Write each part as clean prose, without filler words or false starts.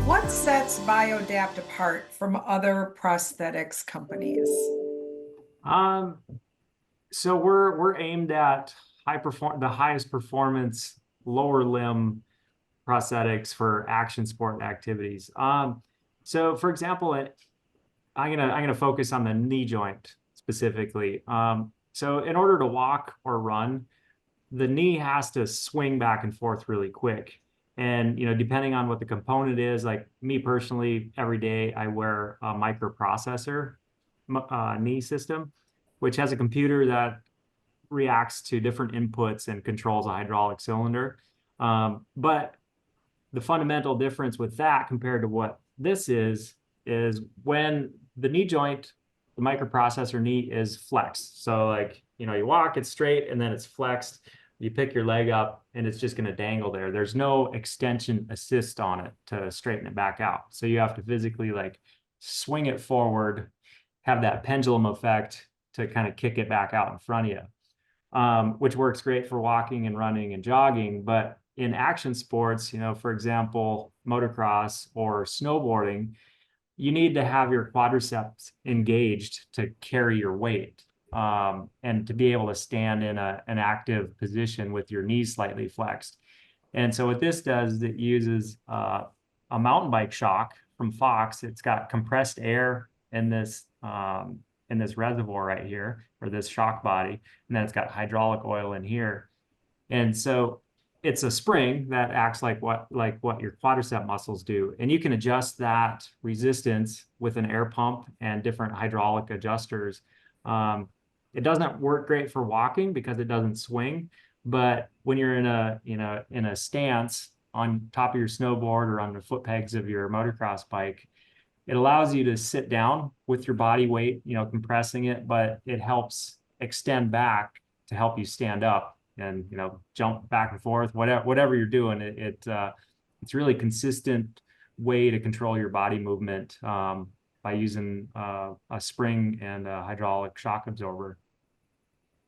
What sets BioDapt apart from other prosthetics companies? Um, so we're aimed at the highest performance lower limb prosthetics for action sport activities. So for example, I'm gonna focus on the knee joint specifically. So in order to walk or run, the knee has to swing back and forth really quick. And depending on what the component is, like me personally, every day I wear a microprocessor knee system, which has a computer that reacts to different inputs and controls a hydraulic cylinder. But the fundamental difference with that compared to what this is when the knee joint, the microprocessor knee is flexed. So like, you walk, it's straight and then it's flexed. You pick your leg up and it's just going to dangle there. There's no extension assist on it to straighten it back out. So you have to physically like swing it forward, have that pendulum effect to kind of kick it back out in front of you, which works great for walking and running and jogging. But in action sports, for example, motocross or snowboarding, you need to have your quadriceps engaged to carry your weight, and to be able to stand in an active position with your knees slightly flexed. And so what this does is it uses a mountain bike shock from Fox. It's got compressed air in this reservoir right here, or this shock body, and then it's got hydraulic oil in here. And so it's a spring that acts like what your quadricep muscles do. And you can adjust that resistance with an air pump and different hydraulic adjusters. Um, it doesn't work great for walking because it doesn't swing, but when you're in a stance on top of your snowboard or on the foot pegs of your motocross bike, it allows you to sit down with your body weight, compressing it, but it helps extend back to help you stand up and, jump back and forth, whatever you're doing. It's really consistent way to control your body movement, by using a spring and a hydraulic shock absorber.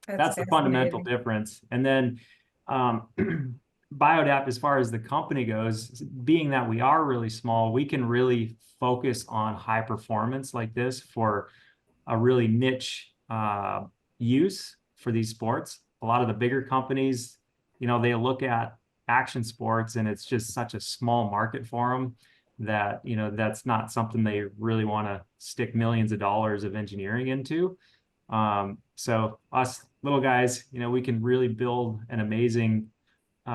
That's That's the fundamental fascinating. difference. And then um, BioDapt, as far as the company goes, being that we are really small, we can really focus on high performance like this for a really niche use for these sports. A lot of the bigger companies, they look at action sports and it's just such a small market for them that, that's not something they really want to stick millions of dollars of engineering into. So us little guys, we can really build an amazing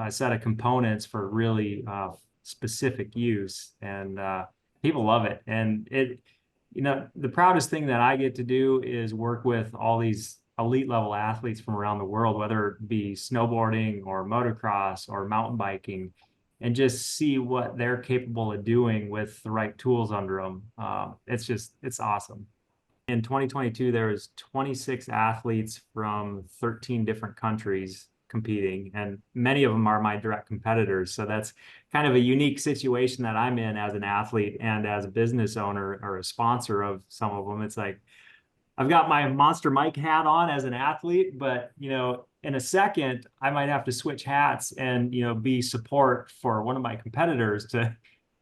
set of components for really specific use, and people love it. And the proudest thing that I get to do is work with all these elite level athletes from around the world, whether it be snowboarding or motocross or mountain biking, and just see what they're capable of doing with the right tools under them. It's awesome. In 2022, there was 26 athletes from 13 different countries competing, and many of them are my direct competitors. So that's kind of a unique situation that I'm in as an athlete and as a business owner or a sponsor of some of them. It's like I've got my Monster Mike hat on as an athlete, but in a second, I might have to switch hats and be support for one of my competitors to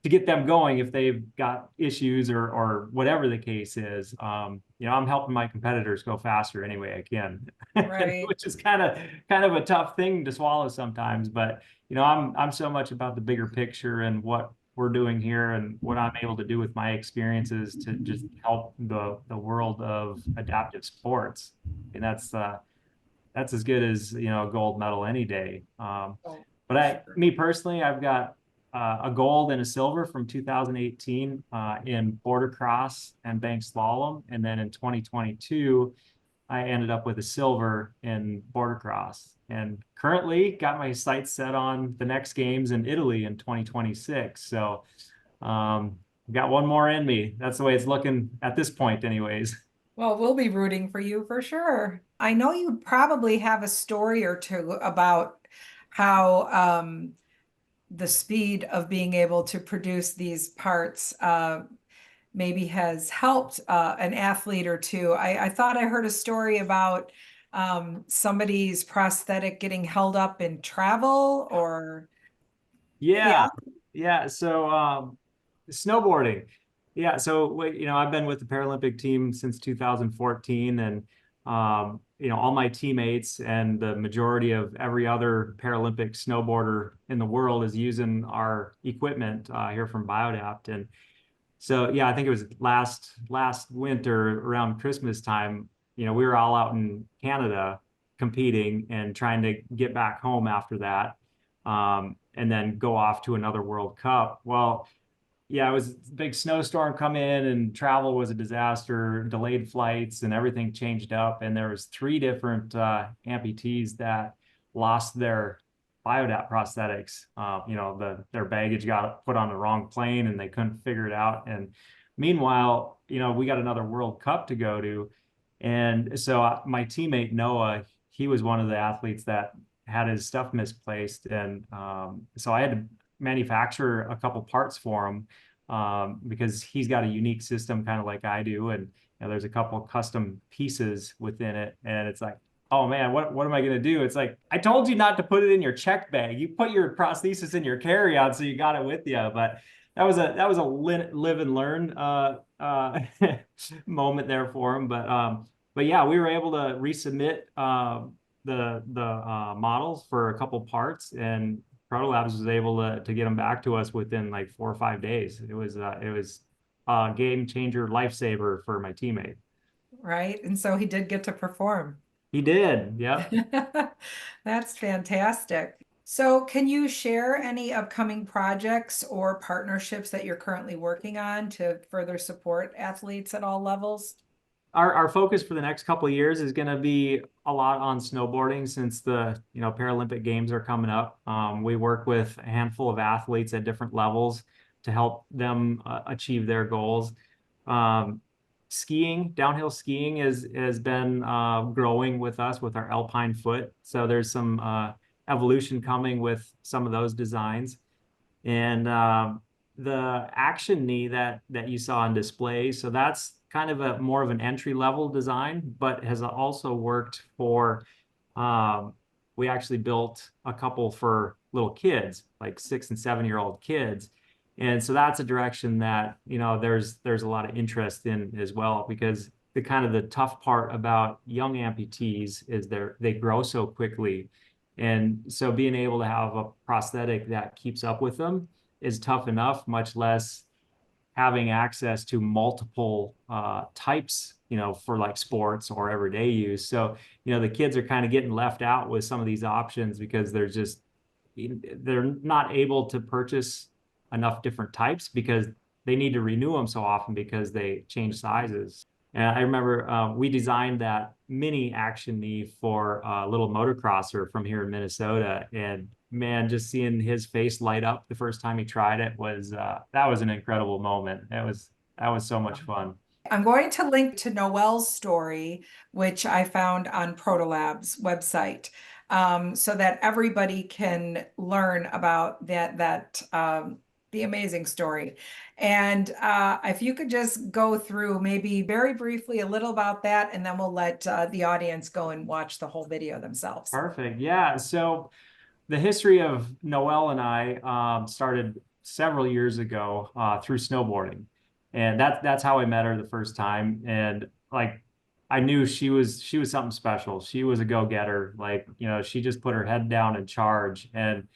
get them going if they've got issues or whatever the case is. I'm helping my competitors go faster any way I can, Right. which is kind of a tough thing to swallow sometimes. But I'm so much about the bigger picture and what we're doing here and what I'm able to do with my experiences to just help the world of adaptive sports. And that's as good as a gold medal any day. Oh, But for sure. me personally, I've got a gold and a silver from 2018 in border cross and bank slalom, and then in 2022, I ended up with a silver in border cross. And currently, got my sights set on the next games in Italy in 2026. So, got one more in me. That's the way it's looking at this point, anyways. Well, we'll be rooting for you for sure. I know you probably have a story or two about how the speed of being able to produce these parts maybe has helped an athlete or two. I thought I heard a story about somebody's prosthetic getting held up in travel or, Yeah, yeah. yeah. So Snowboarding. Yeah, so I've been with the Paralympic team since 2014, and all my teammates and the majority of every other Paralympic snowboarder in the world is using our equipment here from BioDapt. And so yeah, I think it was last winter around Christmas time, we were all out in Canada competing and trying to get back home after that. And then go off to another World Cup. Well, yeah, it was a big snowstorm come in and travel was a disaster, delayed flights and everything changed up. And there was three different amputees that lost their BioDapt prosthetics. Their baggage got put on the wrong plane and they couldn't figure it out. And meanwhile, we got another World Cup to go to. And so my teammate Noah, he was one of the athletes that had his stuff misplaced. And so I had to manufacture a couple parts for him because he's got a unique system, kind of like I do, and there's a couple custom pieces within it, and it's like, oh man, what am I gonna do? It's like I told you not to put it in your check bag. You put your prosthesis in your carry-on, so you got it with you. But that was a live and learn moment there for him. But yeah, we were able to resubmit the models for a couple parts, and Protolabs was able to get them back to us within like 4 or 5 days. It was a game changer, lifesaver for my teammate. Right? And so he did get to perform. He did. Yep. That's fantastic. So, can you share any upcoming projects or partnerships that you're currently working on to further support athletes at all levels? Our focus for the next couple of years is going to be a lot on snowboarding since the Paralympic Games are coming up. We work with a handful of athletes at different levels to help them achieve their goals. Skiing, downhill skiing has been growing with us with our Alpine foot. So there's some evolution coming with some of those designs. And the action knee that you saw on display, so that's kind of a more of an entry level design, but has also worked for we actually built a couple for little kids, like 6 and 7 year old kids. And so that's a direction that, there's a lot of interest in as well, because the tough part about young amputees is they grow so quickly. And so being able to have a prosthetic that keeps up with them is tough enough, much less having access to multiple types, for like sports or everyday use. So, the kids are kind of getting left out with some of these options because they're not able to purchase enough different types because they need to renew them so often because they change sizes. And I remember we designed that mini action knee for a little motocrosser from here in Minnesota. And man, just seeing his face light up the first time he tried it was that was an incredible moment. That was so much fun. I'm going to link to Noel's story, which I found on Protolab's website, so that everybody can learn about the amazing story. And if you could just go through maybe very briefly a little about that, and then we'll let the audience go and watch the whole video themselves. Perfect. Yeah. So the history of Noelle and I started several years ago through snowboarding, and that's how I met her the first time. And like, I knew she was something special. She was a go-getter. Like, she just put her head down and charge. And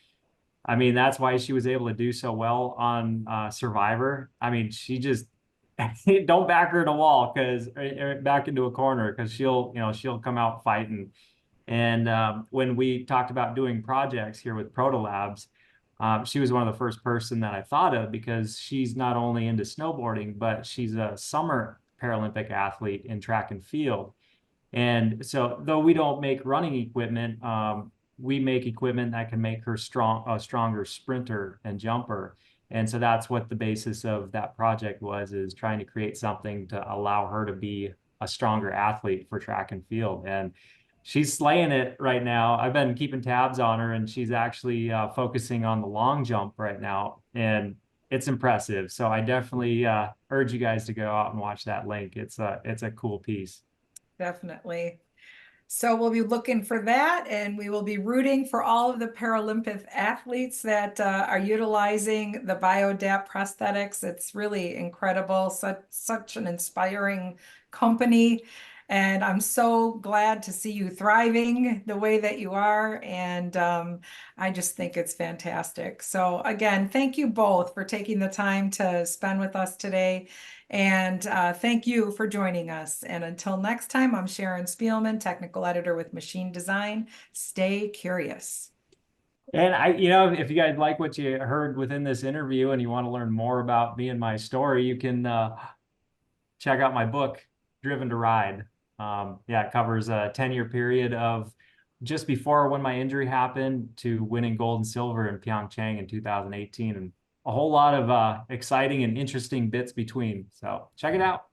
I mean, that's why she was able to do so well on Survivor. I mean, she just don't back her in a wall because back into a corner because she'll come out fighting. And when we talked about doing projects here with Protolabs, she was one of the first person that I thought of because she's not only into snowboarding, but she's a summer Paralympic athlete in track and field. And so though we don't make running equipment, we make equipment that can make her a stronger sprinter and jumper. And so that's what the basis of that project was, is trying to create something to allow her to be a stronger athlete for track and field. And she's slaying it right now. I've been keeping tabs on her, and she's actually focusing on the long jump right now. And it's impressive. So I definitely urge you guys to go out and watch that link. It's a cool piece. Definitely. So we'll be looking for that, and we will be rooting for all of the Paralympic athletes that are utilizing the BioDapt prosthetics. It's really incredible, such an inspiring company. And I'm so glad to see you thriving the way that you are. And I just think it's fantastic. So again, thank you both for taking the time to spend with us today. And thank you for joining us. And until next time, I'm Sharon Spielman, technical editor with Machine Design. Stay curious. And if you guys like what you heard within this interview and you want to learn more about me and my story, you can check out my book, Driven to Ride. Yeah, it covers a 10-year period of just before when my injury happened to winning gold and silver in Pyeongchang in 2018, and a whole lot of exciting and interesting bits between. So check it out.